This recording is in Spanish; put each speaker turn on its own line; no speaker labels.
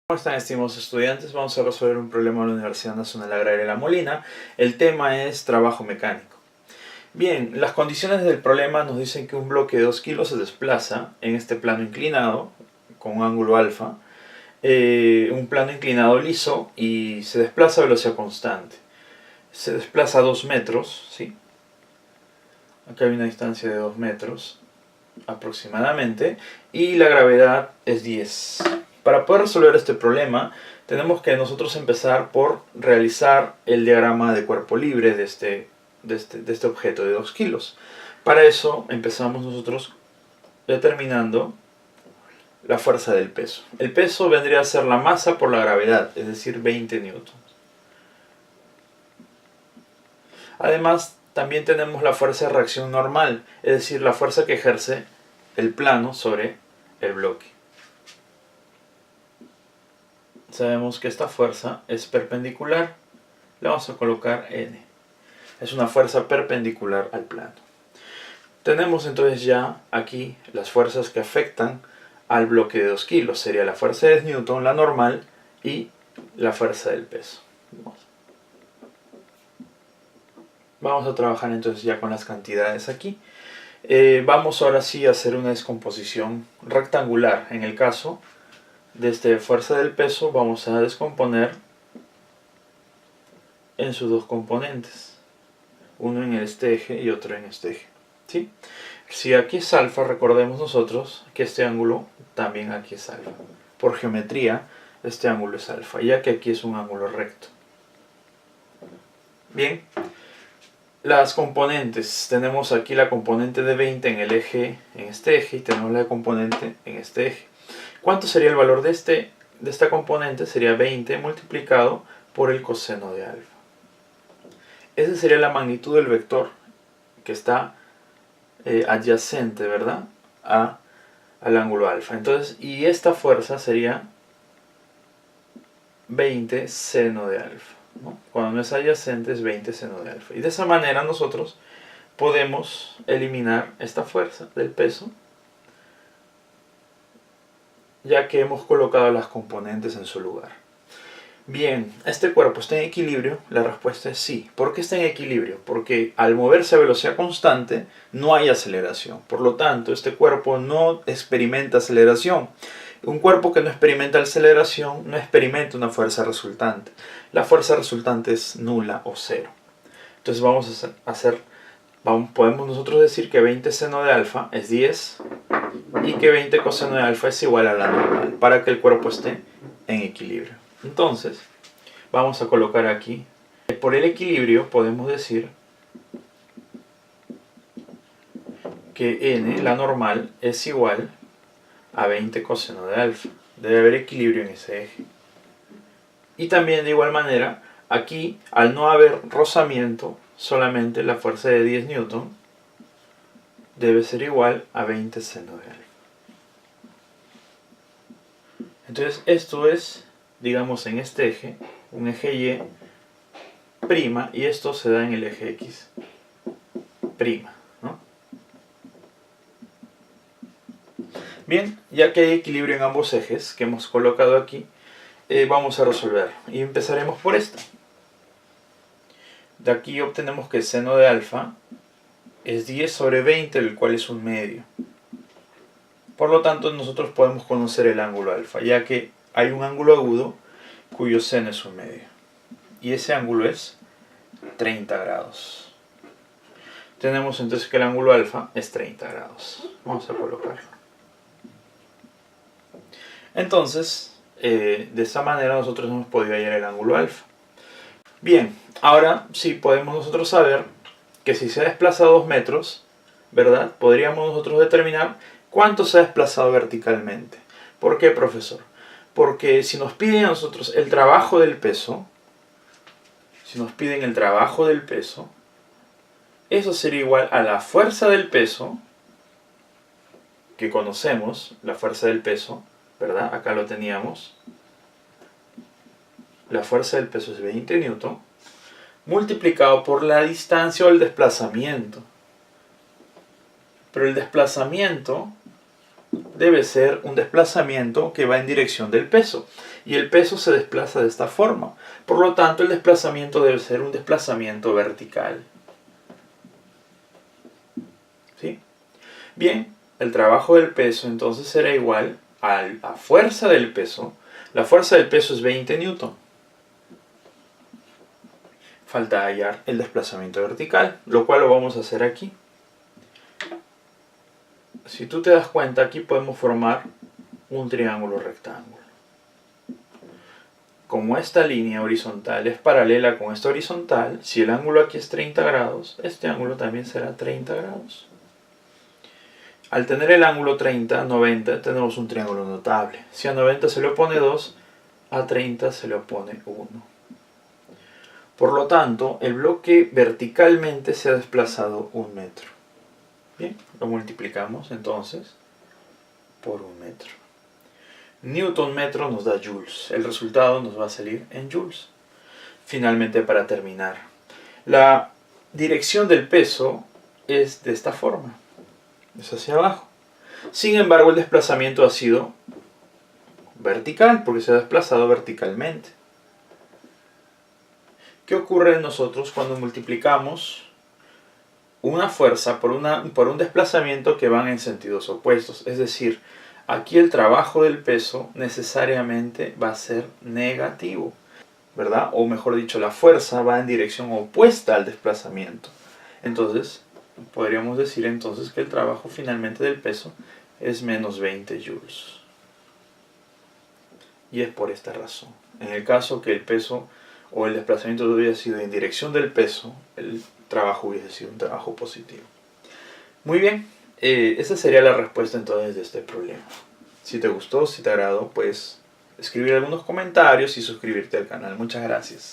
¿Cómo están, estimados estudiantes? Vamos a resolver un problema de la Universidad Nacional Agraria de La Molina. El tema es trabajo mecánico. Bien, las condiciones del problema nos dicen que un bloque de 2 kilos se desplaza en este plano inclinado con un ángulo alfa, un plano inclinado liso, y se desplaza a velocidad constante. Se desplaza a 2 metros, ¿sí? Acá hay una distancia de 2 metros aproximadamente, y la gravedad es 10. Para poder resolver este problema, tenemos que nosotros empezar por realizar el diagrama de cuerpo libre de este objeto de 2 kilos. Para eso empezamos nosotros determinando la fuerza del peso. El peso vendría a ser la masa por la gravedad, es decir, 20 newtons. Además, también tenemos la fuerza de reacción normal, es decir, la fuerza que ejerce el plano sobre el bloque. Sabemos que esta fuerza es perpendicular, le vamos a colocar N. Es una fuerza perpendicular al plano. Tenemos entonces ya aquí las fuerzas que afectan al bloque de 2 kilos. Sería la fuerza de Newton, la normal, y la fuerza del peso. Vamos a trabajar entonces ya con las cantidades aquí. Vamos ahora sí a hacer una descomposición rectangular. En el caso de esta fuerza del peso, vamos a descomponer en sus dos componentes, uno en este eje y otro en este eje, ¿sí? Si aquí es alfa, recordemos nosotros que este ángulo también aquí es alfa. Por geometría, este ángulo es alfa, ya que aquí es un ángulo recto. Bien, las componentes, tenemos aquí la componente de 20 en el eje, en este eje, y tenemos la componente en este eje. ¿Cuánto sería el valor de esta componente? Sería 20 multiplicado por el coseno de alfa. Esa sería la magnitud del vector que está adyacente, ¿verdad?, al ángulo alfa. Entonces, y esta fuerza sería 20 seno de alfa, ¿no? Cuando no es adyacente es 20 seno de alfa. Y de esa manera nosotros podemos eliminar esta fuerza del peso, ya que hemos colocado las componentes en su lugar. Bien, ¿este cuerpo está en equilibrio? La respuesta es sí. ¿Por qué está en equilibrio? Porque al moverse a velocidad constante no hay aceleración. Por lo tanto, este cuerpo no experimenta aceleración. Un cuerpo que no experimenta aceleración no experimenta una fuerza resultante. La fuerza resultante es nula o cero. Entonces podemos nosotros decir que 20 seno de alfa es 10 y que 20 coseno de alfa es igual a la normal para que el cuerpo esté en equilibrio. Entonces, vamos a colocar aquí, por el equilibrio podemos decir que n, la normal, es igual a 20 coseno de alfa. Debe haber equilibrio en ese eje. Y también de igual manera, aquí, al no haber rozamiento, solamente la fuerza de 10 newton debe ser igual a 20 seno de alfa. Entonces, esto es, digamos, en este eje, un eje Y prima, y esto se da en el eje X prima, ¿no? Bien, ya que hay equilibrio en ambos ejes que hemos colocado aquí, vamos a resolver. Y empezaremos por esta. De aquí obtenemos que el seno de alfa es 10 sobre 20, el cual es un medio. Por lo tanto, nosotros podemos conocer el ángulo alfa, ya que hay un ángulo agudo cuyo seno es un medio. Y ese ángulo es 30 grados. Tenemos entonces que el ángulo alfa es 30 grados. Vamos a colocarlo. Entonces, de esa manera nosotros hemos podido hallar el ángulo alfa. Bien, ahora sí podemos nosotros saber que si se ha desplazado 2 metros, ¿verdad?, podríamos nosotros determinar cuánto se ha desplazado verticalmente. ¿Por qué, profesor? Porque si nos piden a nosotros el trabajo del peso, eso sería igual a la fuerza del peso, que conocemos, la fuerza del peso, ¿verdad? Acá lo teníamos. La fuerza del peso es 20 newton, multiplicado por la distancia o el desplazamiento. Pero el desplazamiento debe ser un desplazamiento que va en dirección del peso. Y el peso se desplaza de esta forma. Por lo tanto, el desplazamiento debe ser un desplazamiento vertical. ¿Sí? Bien, el trabajo del peso entonces será igual a la fuerza del peso. La fuerza del peso es 20 newton. Falta hallar el desplazamiento vertical, lo cual lo vamos a hacer aquí. Si tú te das cuenta, aquí podemos formar un triángulo rectángulo. Como esta línea horizontal es paralela con esta horizontal, si el ángulo aquí es 30 grados, este ángulo también será 30 grados. Al tener el ángulo 30, 90, tenemos un triángulo notable. Si a 90 se le opone 2, a 30 se le opone 1. Por lo tanto, el bloque verticalmente se ha desplazado 1 metro. Bien, lo multiplicamos entonces por 1 metro. Newton metro nos da joules. El resultado nos va a salir en joules. Finalmente, para terminar, la dirección del peso es de esta forma. Es hacia abajo. Sin embargo, el desplazamiento ha sido vertical, porque se ha desplazado verticalmente. ¿Qué ocurre en nosotros cuando multiplicamos una fuerza por un desplazamiento que van en sentidos opuestos? Es decir, aquí el trabajo del peso necesariamente va a ser negativo, ¿verdad? O mejor dicho, la fuerza va en dirección opuesta al desplazamiento. Entonces, podríamos decir entonces que el trabajo finalmente del peso es menos 20 joules. Y es por esta razón. En el caso que el peso o el desplazamiento hubiera sido en dirección del peso, el trabajo hubiese sido un trabajo positivo. Muy bien, esa sería la respuesta entonces de este problema. Si te gustó, si te agradó, pues escribir algunos comentarios y suscribirte al canal. Muchas gracias.